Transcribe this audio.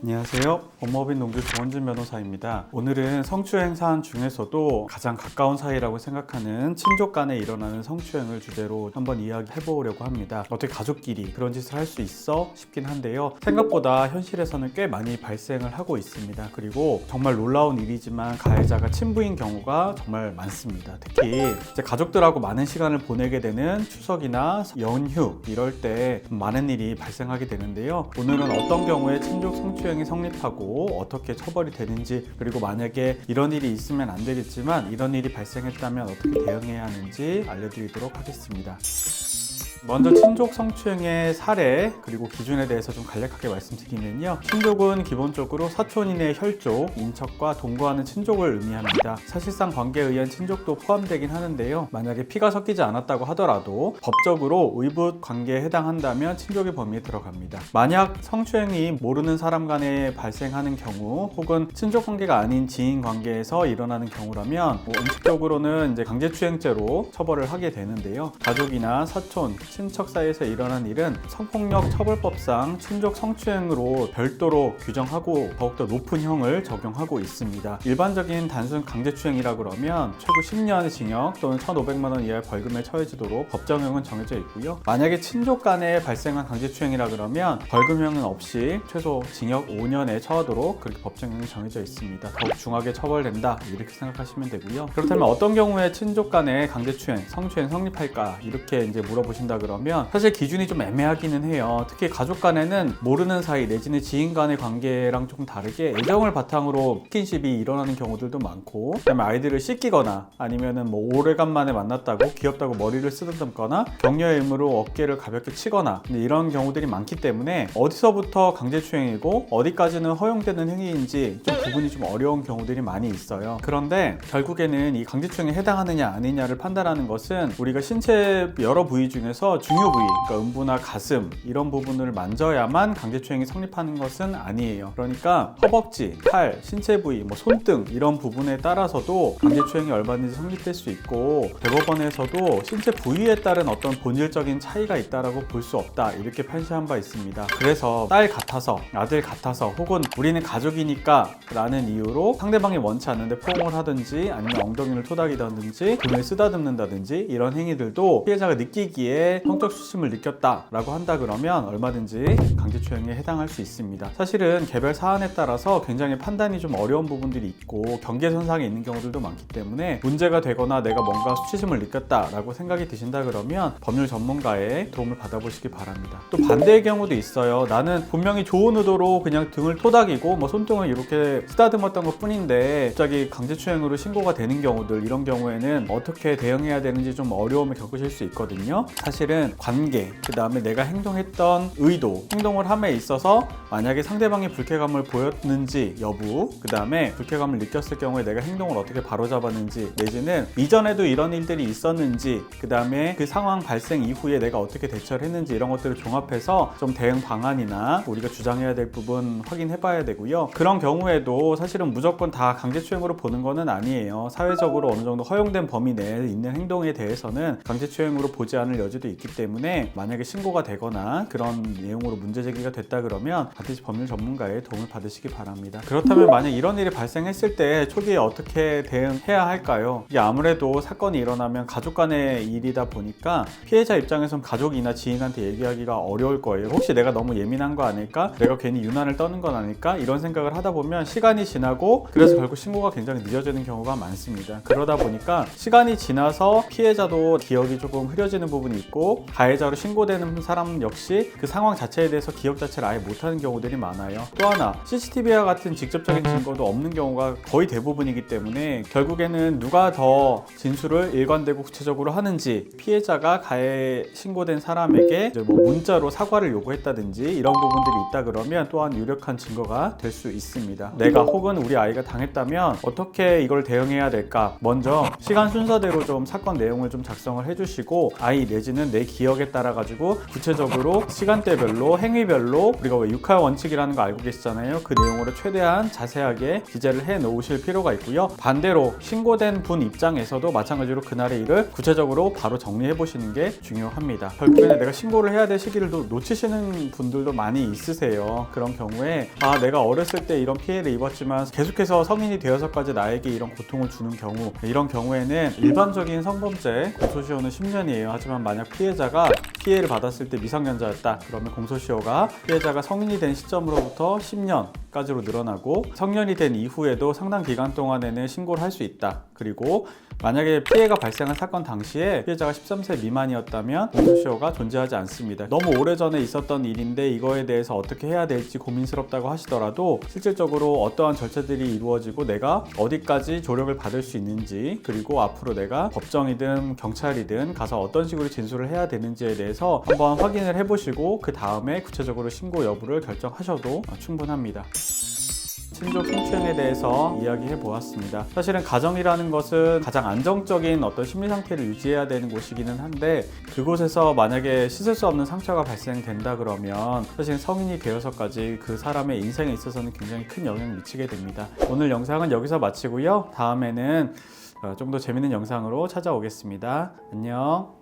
안녕하세요. 법무법인 농주 조원진 변호사입니다. 오늘은 성추행 사안 중에서도 가장 가까운 사이라고 생각하는 친족 간에 일어나는 성추행을 주제로 한번 이야기해 보려고 합니다. 어떻게 가족끼리 그런 짓을 할 수 있어 싶긴 한데요. 생각보다 현실에서는 꽤 많이 발생을 하고 있습니다. 그리고 정말 놀라운 일이지만 가해자가 친부인 경우가 정말 많습니다. 특히 이제 가족들하고 많은 시간을 보내게 되는 추석이나 연휴 이럴 때 많은 일이 발생하게 되는데요. 오늘은 어떤 경우에 친족 성추행이 성립하고 어떻게 처벌이 되는지, 그리고 만약에 이런 일이 있으면 안 되겠지만 이런 일이 발생했다면 어떻게 대응해야 하는지 알려드리도록 하겠습니다. 먼저 친족 성추행의 사례 그리고 기준에 대해서 좀 간략하게 말씀드리면요. 친족은 기본적으로 사촌인의 혈족, 인척과 동거하는 친족을 의미합니다. 사실상 관계에 의한 친족도 포함되긴 하는데요. 만약에 피가 섞이지 않았다고 하더라도 법적으로 의붓 관계에 해당한다면 친족의 범위에 들어갑니다. 만약 성추행이 모르는 사람 간에 발생하는 경우, 혹은 친족 관계가 아닌 지인 관계에서 일어나는 경우라면 원칙적으로는 이제 강제추행죄로 처벌을 하게 되는데요. 가족이나 사촌, 친척 사이에서 일어난 일은 성폭력 처벌법상 친족 성추행으로 별도로 규정하고 더욱더 높은 형을 적용하고 있습니다. 일반적인 단순 강제추행이라 그러면 최고 10년 징역 또는 1,500만 원 이하의 벌금에 처해지도록 법정형은 정해져 있고요. 만약에 친족 간에 발생한 강제추행이라 그러면 벌금형은 없이 최소 징역 5년에 처하도록 그렇게 법정형이 정해져 있습니다. 더욱 중하게 처벌된다 이렇게 생각하시면 되고요. 그렇다면 어떤 경우에 친족 간에 강제추행, 성추행 성립할까 이렇게 이제 물어보신다 그러면 사실 기준이 좀 애매하기는 해요. 특히 가족 간에는 모르는 사이 내지는 지인 간의 관계랑 조금 다르게 애정을 바탕으로 스킨십이 일어나는 경우들도 많고, 그다음에 아이들을 씻기거나 아니면은 뭐 오래간만에 만났다고 귀엽다고 머리를 쓰다듬거나 격려의 의무로 어깨를 가볍게 치거나 이런 경우들이 많기 때문에 어디서부터 강제추행이고 어디까지는 허용되는 행위인지 좀 구분이 좀 어려운 경우들이 많이 있어요. 그런데 결국에는 이 강제추행에 해당하느냐 아니냐를 판단하는 것은 우리가 신체 여러 부위 중에서 중요 부위, 그러니까 음부나 가슴 이런 부분을 만져야만 강제추행이 성립하는 것은 아니에요. 그러니까 허벅지, 팔, 신체 부위, 손등 이런 부분에 따라서도 강제추행이 얼마든지 성립될 수 있고, 대법원에서도 신체 부위에 따른 어떤 본질적인 차이가 있다라고 볼 수 없다 이렇게 판시한 바 있습니다. 그래서 딸 같아서, 아들 같아서, 혹은 우리는 가족이니까 라는 이유로 상대방이 원치 않는데 포옹을 하든지 아니면 엉덩이를 토닥이다든지 등을 쓰다듬는다든지 이런 행위들도 피해자가 느끼기에 성적 수침을 느꼈다라고 한다 그러면 얼마든지 강제추행에 해당할 수 있습니다. 사실은 개별 사안에 따라서 굉장히 판단이 좀 어려운 부분들이 있고 경계선상에 있는 경우들도 많기 때문에 문제가 되거나 내가 뭔가 수치심을 느꼈다라고 생각이 드신다 그러면 법률 전문가의 도움을 받아보시기 바랍니다. 또 반대의 경우도 있어요. 나는 분명히 좋은 의도로 그냥 등을 토닥이고 손등을 이렇게 쓰다듬었던 것 뿐인데 갑자기 강제추행으로 신고가 되는 경우들, 이런 경우에는 어떻게 대응해야 되는지 좀 어려움을 겪으실 수 있거든요. 사실은 관계, 그 다음에 내가 행동했던 의도, 행동을 함에 있어서 만약에 상대방이 불쾌감을 보였는지 여부, 그 다음에 불쾌감을 느꼈을 경우에 내가 행동을 어떻게 바로잡았는지, 내지는 이전에도 이런 일들이 있었는지, 그 다음에 그 상황 발생 이후에 내가 어떻게 대처를 했는지, 이런 것들을 종합해서 좀 대응 방안이나 우리가 주장해야 될 부분 확인해 봐야 되고요. 그런 경우에도 사실은 무조건 다 강제추행으로 보는 거는 아니에요. 사회적으로 어느 정도 허용된 범위 내에 있는 행동에 대해서는 강제추행으로 보지 않을 여지도 있기 때문에 만약에 신고가 되거나 그런 내용으로 문제 제기가 됐다 그러면 반드시 법률 전문가의 도움을 받으시기 바랍니다. 그렇다면 만약 이런 일이 발생했을 때 초기에 어떻게 대응해야 할까요? 이게 아무래도 사건이 일어나면 가족 간의 일이다 보니까 피해자 입장에선 가족이나 지인한테 얘기하기가 어려울 거예요. 혹시 내가 너무 예민한 거 아닐까? 내가 괜히 유난을 떠는 건 아닐까? 이런 생각을 하다 보면 시간이 지나고 그래서 결국 신고가 굉장히 늦어지는 경우가 많습니다. 그러다 보니까 시간이 지나서 피해자도 기억이 조금 흐려지는 부분이 있고, 가해자로 신고되는 사람 역시 그 상황 자체에 대해서 기억 자체를 아예 못하는 경우들이 많아요. 또 하나, CCTV와 같은 직접적인 증거도 없는 경우가 거의 대부분이기 때문에 결국에는 누가 더 진술을 일관되고 구체적으로 하는지, 피해자가 가해 신고된 사람에게 이제 문자로 사과를 요구했다든지 이런 부분들이 있다 그러면 또한 유력한 증거가 될 수 있습니다. 내가 혹은 우리 아이가 당했다면 어떻게 이걸 대응해야 될까? 먼저 시간 순서대로 좀 사건 내용을 좀 작성을 해주시고, 아이 내지는 있는 내 기억에 따라 가지고 구체적으로 시간대별로 행위별로 우리가 왜 육할 원칙이라는 거 알고 계시잖아요. 그 내용으로 최대한 자세하게 기재를 해 놓으실 필요가 있고요. 반대로 신고된 분 입장에서도 마찬가지로 그날의 일을 구체적으로 바로 정리해 보시는 게 중요합니다. 결국에는 내가 신고를 해야 될 시기를 놓치시는 분들도 많이 있으세요. 그런 경우에 내가 어렸을 때 이런 피해를 입었지만 계속해서 성인이 되어서까지 나에게 이런 고통을 주는 경우, 이런 경우에는 일반적인 성범죄 공소시효는 10년이에요. 하지만 만약 피해자가 피해를 받았을 때 미성년자였다 그러면 공소시효가 피해자가 성인이 된 시점으로부터 10년까지로 늘어나고 성년이 된 이후에도 상당 기간 동안에는 신고를 할 수 있다. 그리고 만약에 피해가 발생한 사건 당시에 피해자가 13세 미만이었다면 공소시효가 존재하지 않습니다. 너무 오래전에 있었던 일인데 이거에 대해서 어떻게 해야 될지 고민스럽다고 하시더라도 실질적으로 어떠한 절차들이 이루어지고 내가 어디까지 조력을 받을 수 있는지, 그리고 앞으로 내가 법정이든 경찰이든 가서 어떤 식으로 진술을 해야 되는지에 대해서 한번 확인을 해보시고 그 다음에 구체적으로 신고 여부를 결정하셔도 충분합니다. 친족 성추행에 대해서 이야기해 보았습니다. 사실은 가정이라는 것은 가장 안정적인 어떤 심리 상태를 유지해야 되는 곳이기는 한데, 그곳에서 만약에 씻을 수 없는 상처가 발생된다 그러면 사실 성인이 되어서까지 그 사람의 인생에 있어서는 굉장히 큰 영향을 미치게 됩니다. 오늘 영상은 여기서 마치고요. 다음에는 좀 더 재밌는 영상으로 찾아오겠습니다. 안녕.